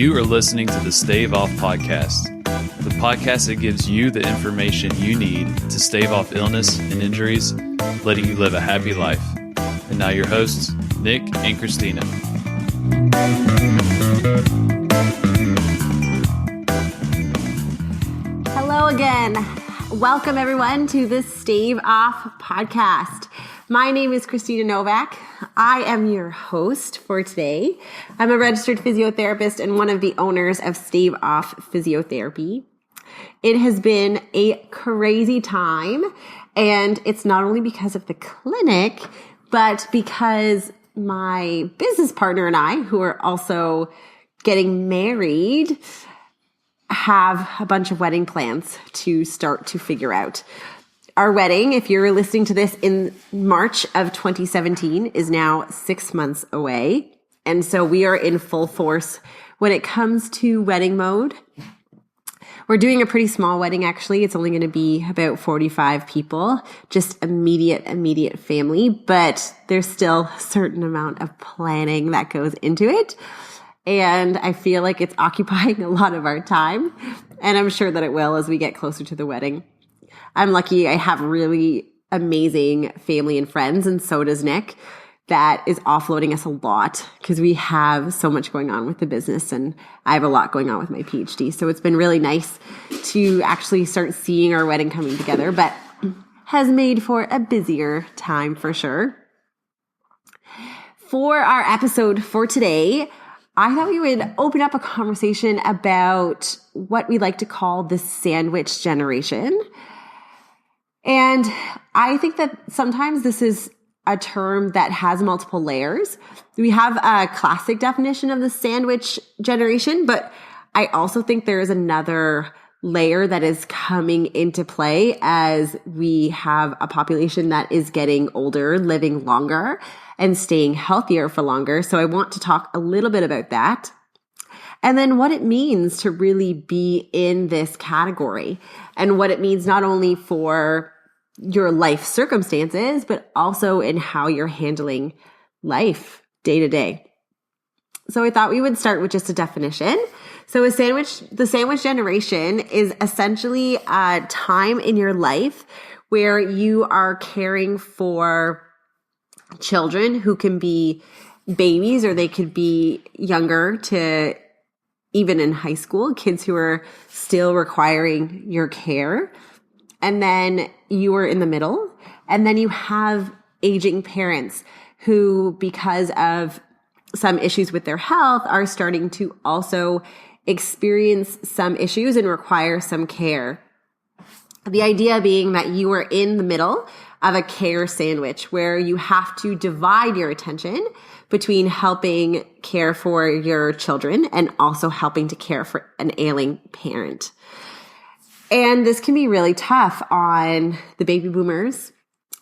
You are listening to the Stave Off Podcast, the podcast that gives you the information you need to stave off illness and injuries, letting you live a happy life. And now your hosts, Nick and Christina. Hello again. Welcome everyone to the Stave Off Podcast. My name is Christina Novak. I am your host for today. I'm a registered physiotherapist and one of the owners of Stave Off Physiotherapy. It has been a crazy time, and it's not only because of the clinic, but because my business partner and I, who are also getting married, have a bunch of wedding plans to start to figure out. Our wedding, if you're listening to this in March of 2017, is now 6 months away. And so we are in full force when it comes to wedding mode. We're doing a pretty small wedding, actually. It's only going to be about 45 people, just immediate family, but there's still a certain amount of planning that goes into it. And I feel like it's occupying a lot of our time, and I'm sure that it will as we get closer to the wedding. I'm lucky I have really amazing family and friends, and so does Nick, that is offloading us a lot because we have so much going on with the business, and I have a lot going on with my PhD. So it's been really nice to actually start seeing our wedding coming together, but has made for a busier time for sure. For our episode for today, I thought we would open up a conversation about what we like to call the sandwich generation. And I think that sometimes this is a term that has multiple layers. We have a classic definition of the sandwich generation, but I also think there is another layer that is coming into play as we have a population that is getting older, living longer, and staying healthier for longer. So I want to talk a little bit about that. And then what it means to really be in this category, and what it means not only for your life circumstances, but also in how you're handling life day to day. So I thought we would start with just a definition. So the sandwich generation is essentially a time in your life where you are caring for children who can be babies, or they could be younger to even in high school, kids who are still requiring your care. And then you are in the middle. And then you have aging parents who, because of some issues with their health, are starting to also experience some issues and require some care. The idea being that you are in the middle of a care sandwich where you have to divide your attention between helping care for your children and also helping to care for an ailing parent. And this can be really tough on the baby boomers,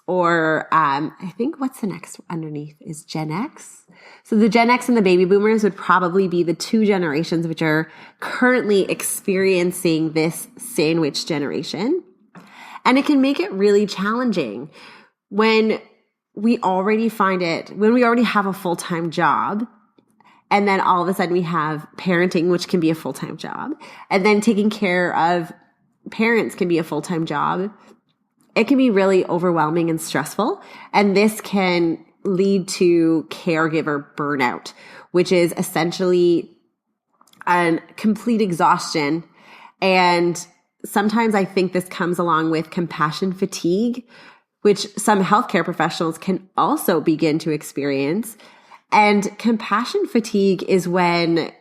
or I think what's the next underneath is Gen X. So the Gen X and the baby boomers would probably be the two generations which are currently experiencing this sandwich generation. And it can make it really challenging when we already have a full-time job, and then all of a sudden we have parenting, which can be a full-time job, and then taking care of parents can be a full-time job. It can be really overwhelming and stressful, and this can lead to caregiver burnout, which is essentially a complete exhaustion. And sometimes I think this comes along with compassion fatigue, which some healthcare professionals can also begin to experience. And compassion fatigue is when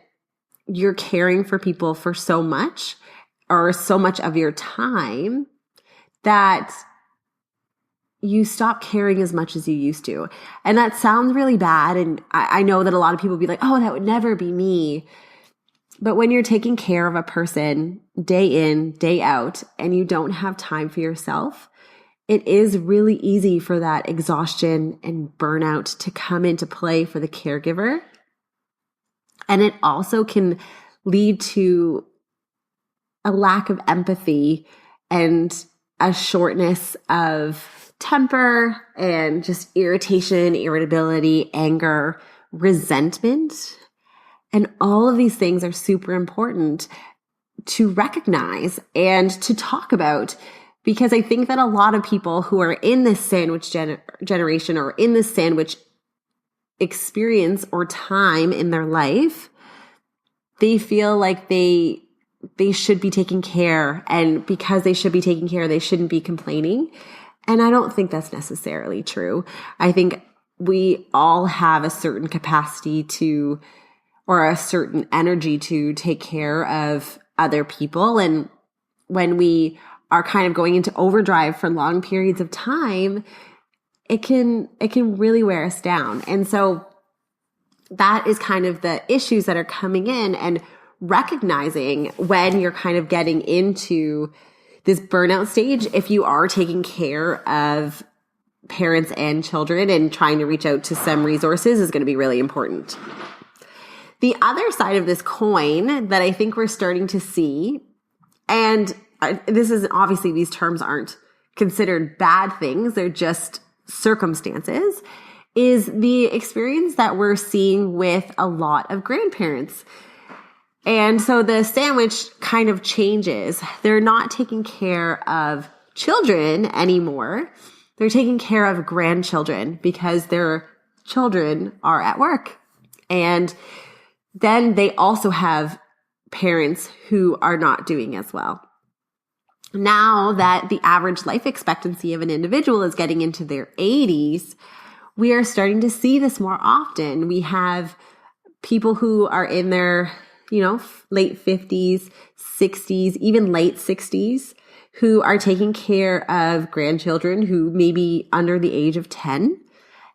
you're caring for people for so much, or so much of your time, that you stop caring as much as you used to. And that sounds really bad. And I know that a lot of people will be like, oh, that would never be me. But when you're taking care of a person day in, day out, and you don't have time for yourself, it is really easy for that exhaustion and burnout to come into play for the caregiver. And it also can lead to a lack of empathy and a shortness of temper and just irritation, irritability, anger, resentment. And all of these things are super important to recognize and to talk about, because I think that a lot of people who are in this sandwich generation or in this sandwich experience or time in their life, they feel like they should be taking care, and because they should be taking care, they shouldn't be complaining. And I don't think that's necessarily true. I think we all have a certain capacity to, or a certain energy to take care of other people. And when we are kind of going into overdrive for long periods of time, it can really wear us down. And so that is kind of the issues that are coming in, and recognizing when you're kind of getting into this burnout stage, if you are taking care of parents and children and trying to reach out to some resources, is going to be really important. The other side of this coin that I think we're starting to see, and this is obviously, these terms aren't considered bad things, they're just circumstances, is the experience that we're seeing with a lot of grandparents. And so the sandwich kind of changes. They're not taking care of children anymore. They're taking care of grandchildren because their children are at work. And then they also have parents who are not doing as well. Now that the average life expectancy of an individual is getting into their 80s, we are starting to see this more often. We have people who are in their, late 50s, 60s, even late 60s, who are taking care of grandchildren who may be under the age of 10.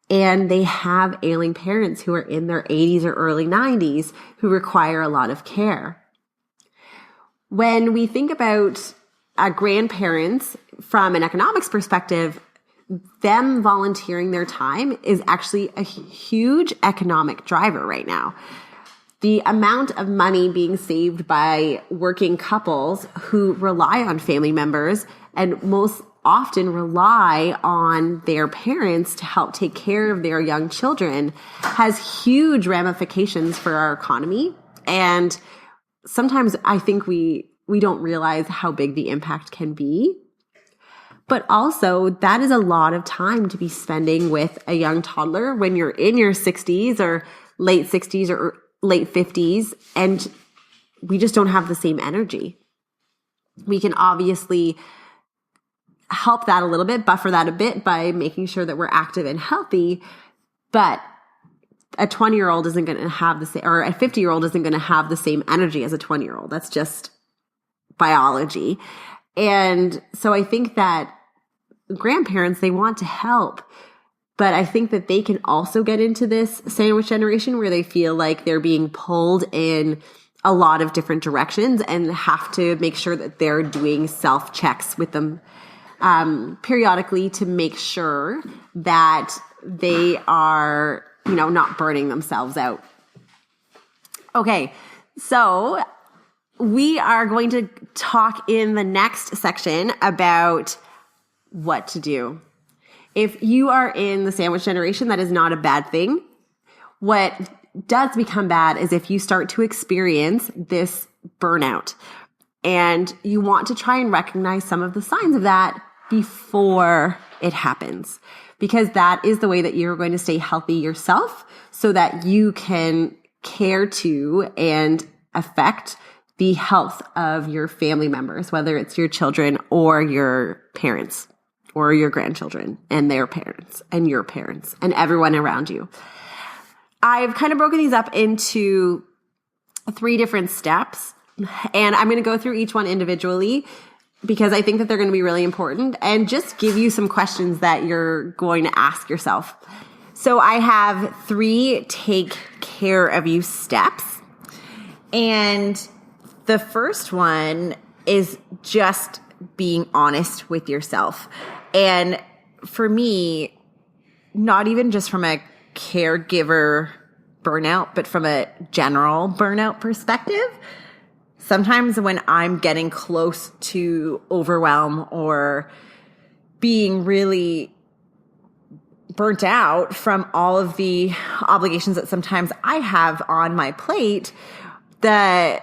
And they have ailing parents who are in their 80s or early 90s who require a lot of care. When we think about grandparents from an economics perspective, them volunteering their time is actually a huge economic driver right now. The amount of money being saved by working couples who rely on family members and most often rely on their parents to help take care of their young children has huge ramifications for our economy. And sometimes I think we don't realize how big the impact can be. But also, that is a lot of time to be spending with a young toddler when you're in your 60s or late 60s or late 50s, and we just don't have the same energy. We can obviously help that a little bit, buffer that a bit by making sure that we're active and healthy, but a 20-year-old isn't going to have the same, or a 50-year-old isn't going to have the same energy as a 20-year-old. That's just biology. And so I think that grandparents, they want to help, but I think that they can also get into this sandwich generation where they feel like they're being pulled in a lot of different directions and have to make sure that they're doing self-checks with them periodically to make sure that they are, not burning themselves out. Okay, so we are going to talk in the next section about what to do. If you are in the sandwich generation, that is not a bad thing. What does become bad is if you start to experience this burnout, and you want to try and recognize some of the signs of that before it happens, because that is the way that you're going to stay healthy yourself so that you can care to and affect the health of your family members, whether it's your children or your parents or your grandchildren and their parents and your parents and everyone around you. I've kind of broken these up into 3 different steps, and I'm going to go through each one individually because I think that they're going to be really important and just give you some questions that you're going to ask yourself. So I have 3 take care of you steps. And the first one is just being honest with yourself. And for me, not even just from a caregiver burnout, but from a general burnout perspective, sometimes when I'm getting close to overwhelm or being really, burnt out from all of the obligations that sometimes I have on my plate, the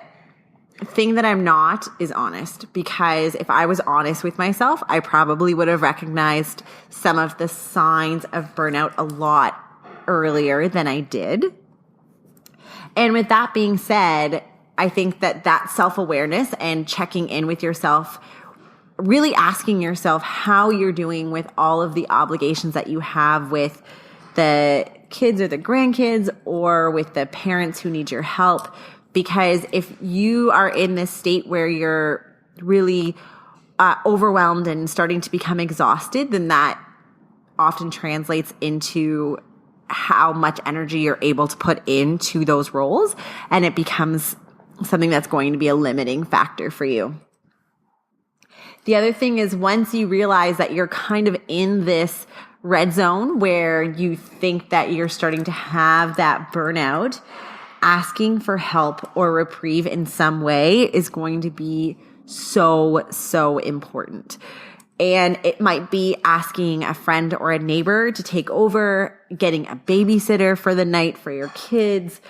thing that I'm not is honest, because if I was honest with myself, I probably would have recognized some of the signs of burnout a lot earlier than I did. And with that being said, I think that self-awareness and checking in with yourself, really asking yourself how you're doing with all of the obligations that you have with the kids or the grandkids or with the parents who need your help. Because if you are in this state where you're really overwhelmed and starting to become exhausted, then that often translates into how much energy you're able to put into those roles. And it becomes something that's going to be a limiting factor for you. The other thing is, once you realize that you're kind of in this red zone where you think that you're starting to have that burnout, asking for help or reprieve in some way is going to be so important. And it might be asking a friend or a neighbor to take over, getting a babysitter for the night for your kids,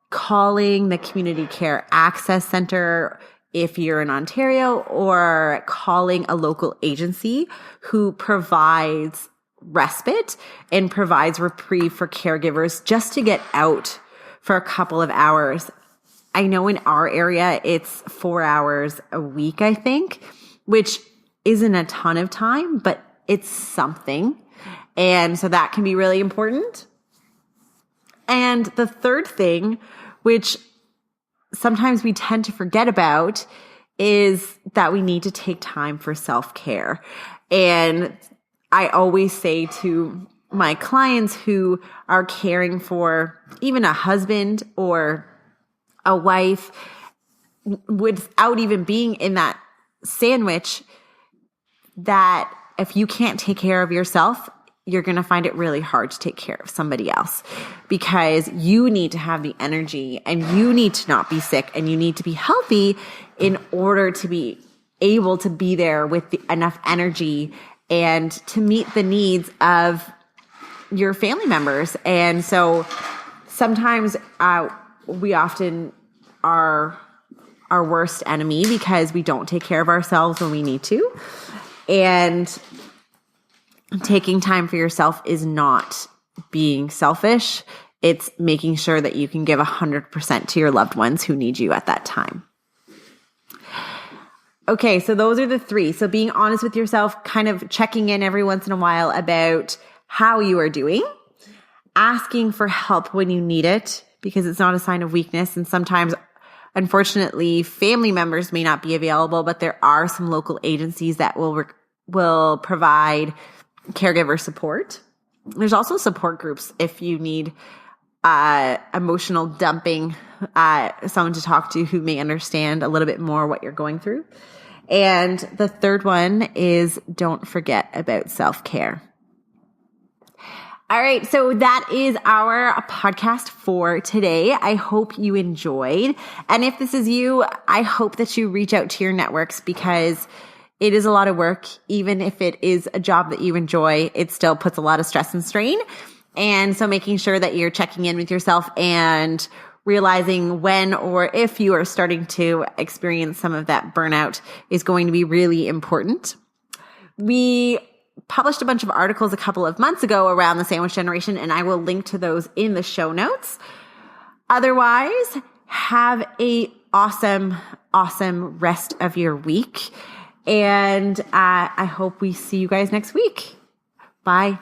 calling the Community Care Access Center if you're in Ontario, or calling a local agency who provides respite and provides reprieve for caregivers just to get out for a couple of hours. I know in our area, it's 4 hours a week, I think, which isn't a ton of time, but it's something. And so that can be really important. And the third thing, which sometimes we tend to forget about, is that we need to take time for self-care. And I always say to my clients who are caring for even a husband or a wife without even being in that sandwich, that if you can't take care of yourself, you're going to find it really hard to take care of somebody else, because you need to have the energy and you need to not be sick and you need to be healthy in order to be able to be there with enough energy and to meet the needs of your family members. And so sometimes we often are our worst enemy because we don't take care of ourselves when we need to. And taking time for yourself is not being selfish. It's making sure that you can give 100% to your loved ones who need you at that time. Okay, so those are the three. So being honest with yourself, kind of checking in every once in a while about how you are doing, asking for help when you need it, because it's not a sign of weakness. And sometimes, unfortunately, family members may not be available, but there are some local agencies that will provide caregiver support. There's also support groups if you need emotional dumping, someone to talk to who may understand a little bit more what you're going through. And the third one is, don't forget about self-care. All right, so that is our podcast for today. I hope you enjoyed. And if this is you, I hope that you reach out to your networks, because it is a lot of work. Even if it is a job that you enjoy, it still puts a lot of stress and strain. And so making sure that you're checking in with yourself and realizing when or if you are starting to experience some of that burnout is going to be really important. We published a bunch of articles a couple of months ago around the sandwich generation, and I will link to those in the show notes. Otherwise, have a awesome rest of your week. And I hope we see you guys next week. Bye.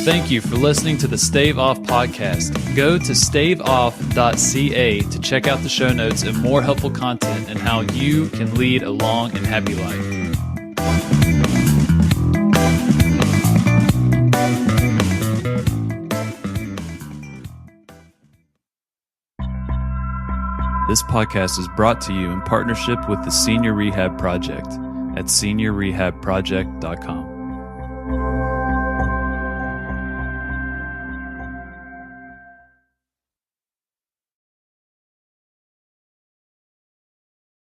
Thank you for listening to the Stave Off podcast. Go to staveoff.ca to check out the show notes and more helpful content and how you can lead a long and happy life. This podcast is brought to you in partnership with the Senior Rehab Project at seniorrehabproject.com.